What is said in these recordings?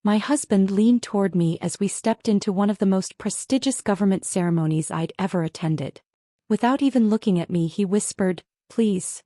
My husband leaned toward me as we stepped into one of the most prestigious government ceremonies I'd ever attended. Without even looking at me, he whispered, "Please,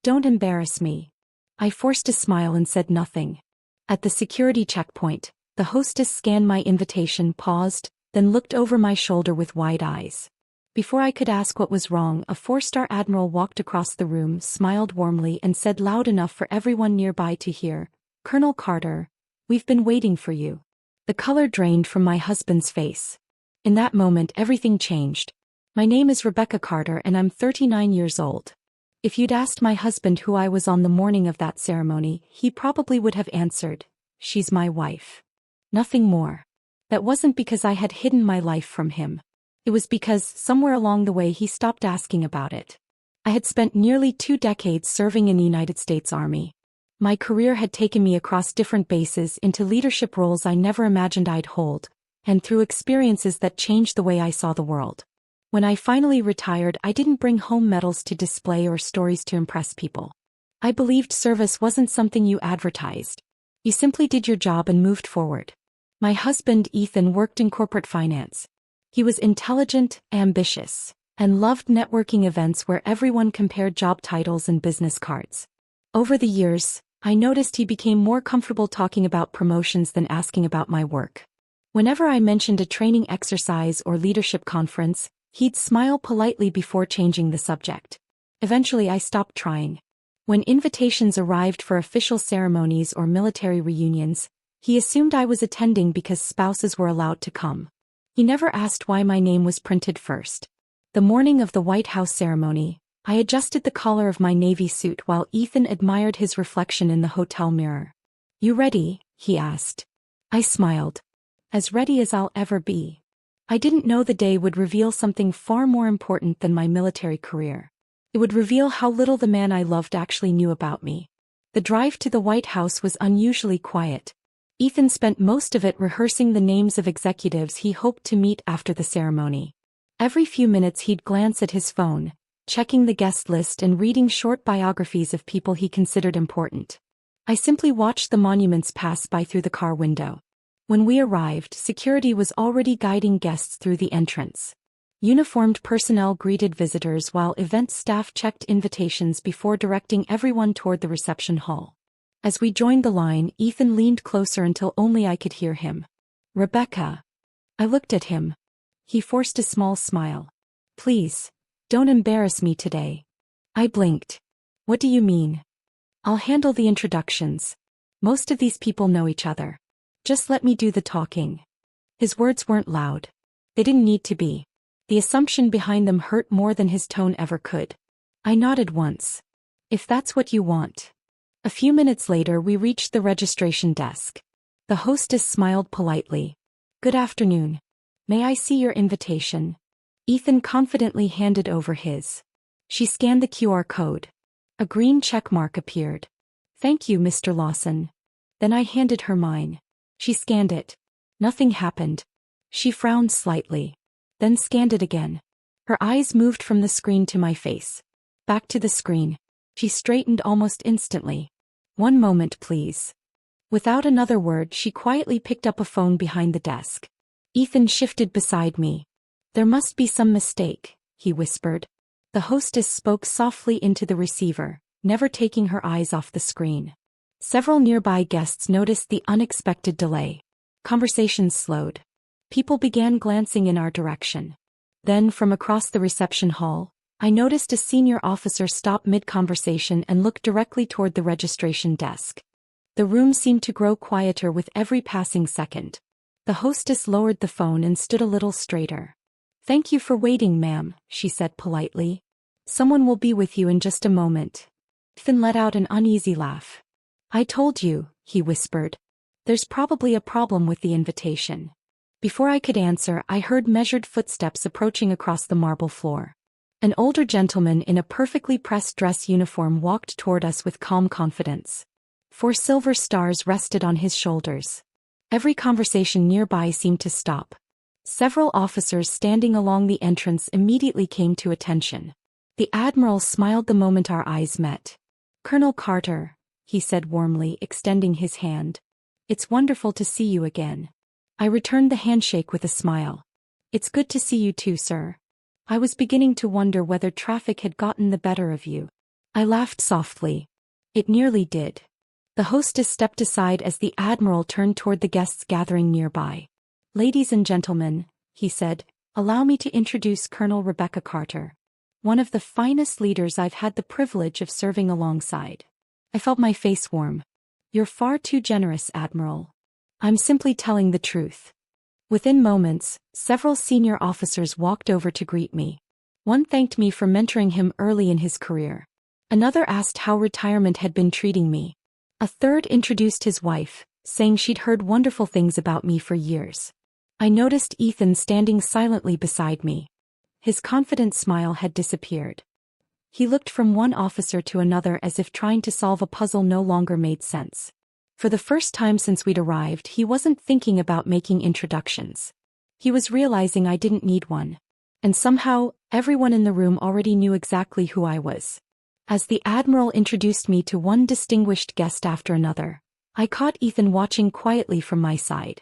don't embarrass me." I forced a smile and said nothing. At the security checkpoint, the hostess scanned my invitation, paused, then looked over my shoulder with wide eyes. Before I could ask what was wrong, a four-star admiral walked across the room, smiled warmly, and said loud enough for everyone nearby to hear, "Colonel Carter, we've been waiting for you." The color drained from my husband's face. In that moment, everything changed. My name is Rebecca Carter and I'm 39 years old. If you'd asked my husband who I was on the morning of that ceremony, he probably would have answered, "She's my wife." Nothing more. That wasn't because I had hidden my life from him. It was because, somewhere along the way, he stopped asking about it. I had spent nearly 2 decades serving in the United States Army. My career had taken me across different bases into leadership roles I never imagined I'd hold, and through experiences that changed the way I saw the world. When I finally retired, I didn't bring home medals to display or stories to impress people. I believed service wasn't something you advertised. You simply did your job and moved forward. My husband, Ethan, worked in corporate finance. He was intelligent, ambitious, and loved networking events where everyone compared job titles and business cards. Over the years, I noticed he became more comfortable talking about promotions than asking about my work. Whenever I mentioned a training exercise or leadership conference, he'd smile politely before changing the subject. Eventually, I stopped trying. When invitations arrived for official ceremonies or military reunions, he assumed I was attending because spouses were allowed to come. He never asked why my name was printed first. The morning of the White House ceremony, I adjusted the collar of my navy suit while Ethan admired his reflection in the hotel mirror. "You ready?" he asked. I smiled. "As ready as I'll ever be." I didn't know the day would reveal something far more important than my military career. It would reveal how little the man I loved actually knew about me. The drive to the White House was unusually quiet. Ethan spent most of it rehearsing the names of executives he hoped to meet after the ceremony. Every few minutes he'd glance at his phone, checking the guest list and reading short biographies of people he considered important. I simply watched the monuments pass by through the car window. When we arrived, security was already guiding guests through the entrance. Uniformed personnel greeted visitors while event staff checked invitations before directing everyone toward the reception hall. As we joined the line, Ethan leaned closer until only I could hear him. "Rebecca." I looked at him. He forced a small smile. "Please, don't embarrass me today." I blinked. "What do you mean?" "I'll handle the introductions. Most of these people know each other. Just let me do the talking." His words weren't loud. They didn't need to be. The assumption behind them hurt more than his tone ever could. I nodded once. "If that's what you want." A few minutes later, we reached the registration desk. The hostess smiled politely. "Good afternoon. May I see your invitation?" Ethan confidently handed over his. She scanned the QR code. A green check mark appeared. "Thank you, Mr. Lawson." Then I handed her mine. She scanned it. Nothing happened. She frowned slightly. Then scanned it again. Her eyes moved from the screen to my face. Back to the screen. She straightened almost instantly. "One moment, please." Without another word, she quietly picked up a phone behind the desk. Ethan shifted beside me. "There must be some mistake," he whispered. The hostess spoke softly into the receiver, never taking her eyes off the screen. Several nearby guests noticed the unexpected delay. Conversations slowed. People began glancing in our direction. Then, from across the reception hall, I noticed a senior officer stop mid-conversation and look directly toward the registration desk. The room seemed to grow quieter with every passing second. The hostess lowered the phone and stood a little straighter. "Thank you for waiting, ma'am," she said politely. "Someone will be with you in just a moment." Ethan let out an uneasy laugh. "I told you," he whispered. "There's probably a problem with the invitation." Before I could answer, I heard measured footsteps approaching across the marble floor. An older gentleman in a perfectly pressed dress uniform walked toward us with calm confidence. 4 silver stars rested on his shoulders. Every conversation nearby seemed to stop. Several officers standing along the entrance immediately came to attention. The Admiral smiled the moment our eyes met. "Colonel Carter," he said warmly, extending his hand. It's wonderful to see you again. I returned the handshake with a smile. It's good to see you too, sir. I was beginning to wonder whether traffic had gotten the better of you. I laughed softly. It nearly did. The hostess stepped aside as the Admiral turned toward the guests gathering nearby. Ladies and gentlemen, he said, allow me to introduce Colonel Rebecca Carter, one of the finest leaders I've had the privilege of serving alongside. I felt my face warm. You're far too generous, Admiral. I'm simply telling the truth. Within moments, several senior officers walked over to greet me. One thanked me for mentoring him early in his career. Another asked how retirement had been treating me. A third introduced his wife, saying she'd heard wonderful things about me for years. I noticed Ethan standing silently beside me. His confident smile had disappeared. He looked from one officer to another as if trying to solve a puzzle no longer made sense. For the first time since we'd arrived, he wasn't thinking about making introductions. He was realizing I didn't need one. And somehow, everyone in the room already knew exactly who I was. As the Admiral introduced me to one distinguished guest after another, I caught Ethan watching quietly from my side.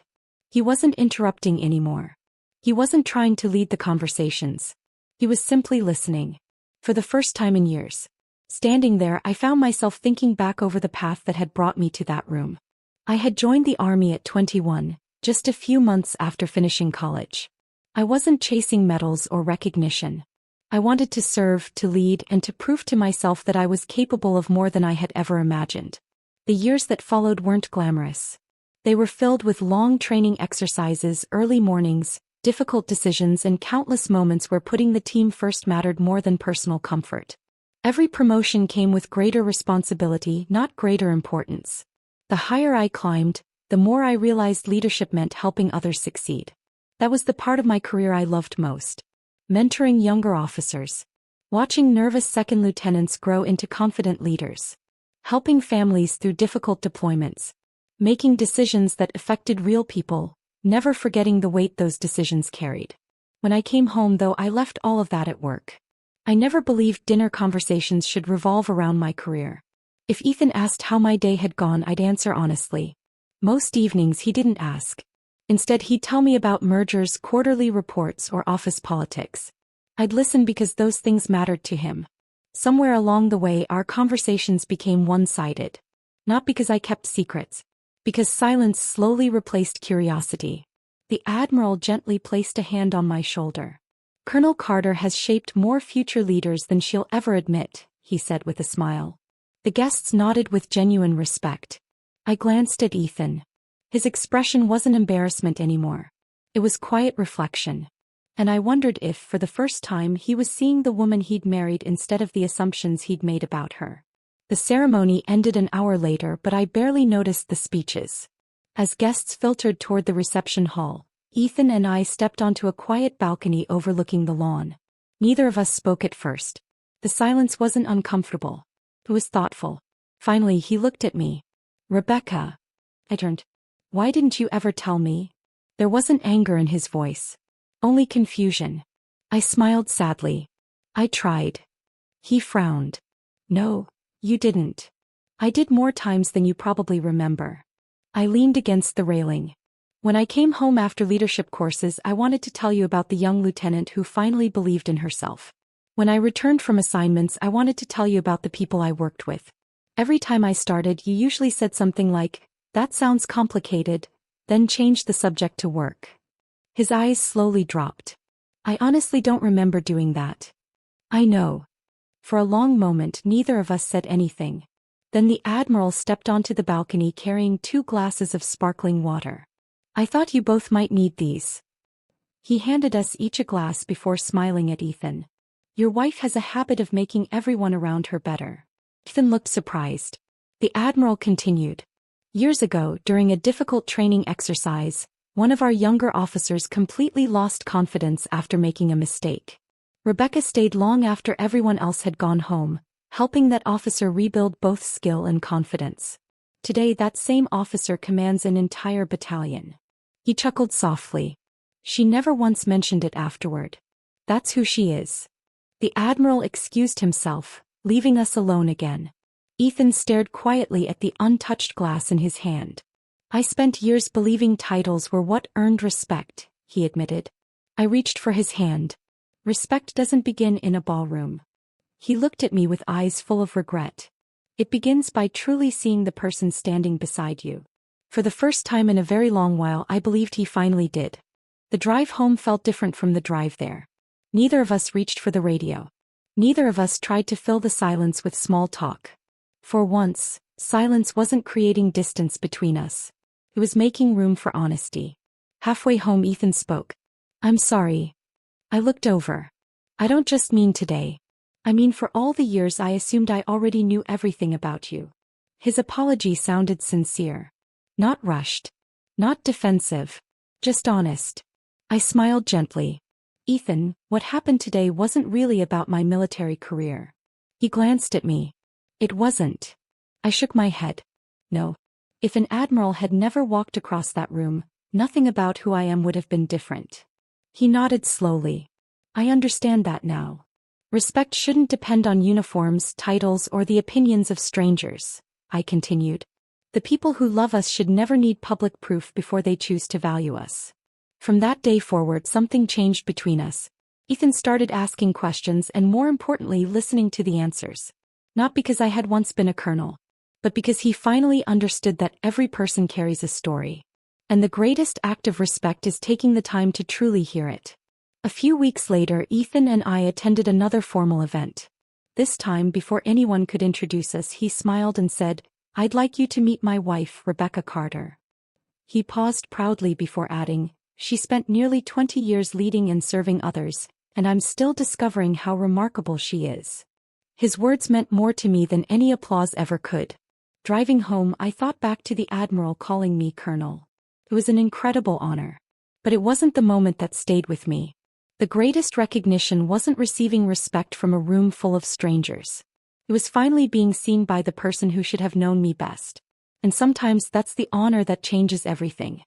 He wasn't interrupting anymore. He wasn't trying to lead the conversations. He was simply listening. For the first time in years. Standing there, I found myself thinking back over the path that had brought me to that room. I had joined the Army at 21, just a few months after finishing college. I wasn't chasing medals or recognition. I wanted to serve, to lead, and to prove to myself that I was capable of more than I had ever imagined. The years that followed weren't glamorous. They were filled with long training exercises, early mornings, difficult decisions, and countless moments where putting the team first mattered more than personal comfort. Every promotion came with greater responsibility, not greater importance. The higher I climbed, the more I realized leadership meant helping others succeed. That was the part of my career I loved most. Mentoring younger officers. Watching nervous second lieutenants grow into confident leaders. Helping families through difficult deployments. Making decisions that affected real people, never forgetting the weight those decisions carried. When I came home, though, I left all of that at work. I never believed dinner conversations should revolve around my career. If Ethan asked how my day had gone, I'd answer honestly. Most evenings he didn't ask. Instead, he'd tell me about mergers, quarterly reports, or office politics. I'd listen because those things mattered to him. Somewhere along the way, our conversations became one-sided. Not because I kept secrets. Because silence slowly replaced curiosity. The Admiral gently placed a hand on my shoulder. Colonel Carter has shaped more future leaders than she'll ever admit, he said with a smile. The guests nodded with genuine respect. I glanced at Ethan. His expression wasn't embarrassment anymore. It was quiet reflection. And I wondered if, for the first time, he was seeing the woman he'd married instead of the assumptions he'd made about her. The ceremony ended an hour later, but I barely noticed the speeches. As guests filtered toward the reception hall, Ethan and I stepped onto a quiet balcony overlooking the lawn. Neither of us spoke at first. The silence wasn't uncomfortable. It was thoughtful. Finally, he looked at me. Rebecca. I turned. Why didn't you ever tell me? There wasn't anger in his voice. Only confusion. I smiled sadly. I tried. He frowned. No, you didn't. I did more times than you probably remember. I leaned against the railing. When I came home after leadership courses, I wanted to tell you about the young lieutenant who finally believed in herself. When I returned from assignments, I wanted to tell you about the people I worked with. Every time I started, you usually said something like, "That sounds complicated," then changed the subject to work. His eyes slowly dropped. I honestly don't remember doing that. I know. For a long moment, neither of us said anything. Then the Admiral stepped onto the balcony carrying 2 glasses of sparkling water. I thought you both might need these. He handed us each a glass before smiling at Ethan. Your wife has a habit of making everyone around her better. Ethan looked surprised. The Admiral continued. Years ago, during a difficult training exercise, one of our younger officers completely lost confidence after making a mistake. Rebecca stayed long after everyone else had gone home, helping that officer rebuild both skill and confidence. Today, that same officer commands an entire battalion. He chuckled softly. She never once mentioned it afterward. That's who she is. The Admiral excused himself, leaving us alone again. Ethan stared quietly at the untouched glass in his hand. I spent years believing titles were what earned respect, he admitted. I reached for his hand. Respect doesn't begin in a ballroom. He looked at me with eyes full of regret. It begins by truly seeing the person standing beside you. For the first time in a very long while, I believed he finally did. The drive home felt different from the drive there. Neither of us reached for the radio. Neither of us tried to fill the silence with small talk. For once, silence wasn't creating distance between us. It was making room for honesty. Halfway home, Ethan spoke. I'm sorry. I looked over. I don't just mean today. I mean for all the years I assumed I already knew everything about you. His apology sounded sincere. Not rushed. Not defensive. Just honest. I smiled gently. Ethan, what happened today wasn't really about my military career. He glanced at me. It wasn't. I shook my head. No. If an admiral had never walked across that room, nothing about who I am would have been different. He nodded slowly. I understand that now. Respect shouldn't depend on uniforms, titles, or the opinions of strangers, I continued. The people who love us should never need public proof before they choose to value us. From that day forward, something changed between us. Ethan started asking questions and, more importantly, listening to the answers. Not because I had once been a colonel, but because he finally understood that every person carries a story. And the greatest act of respect is taking the time to truly hear it. A few weeks later, Ethan and I attended another formal event. This time, before anyone could introduce us, he smiled and said, I'd like you to meet my wife, Rebecca Carter. He paused proudly before adding, she spent nearly 20 years leading and serving others, and I'm still discovering how remarkable she is. His words meant more to me than any applause ever could. Driving home, I thought back to the Admiral calling me Colonel. It was an incredible honor. But it wasn't the moment that stayed with me. The greatest recognition wasn't receiving respect from a room full of strangers. It was finally being seen by the person who should have known me best. And sometimes that's the honor that changes everything.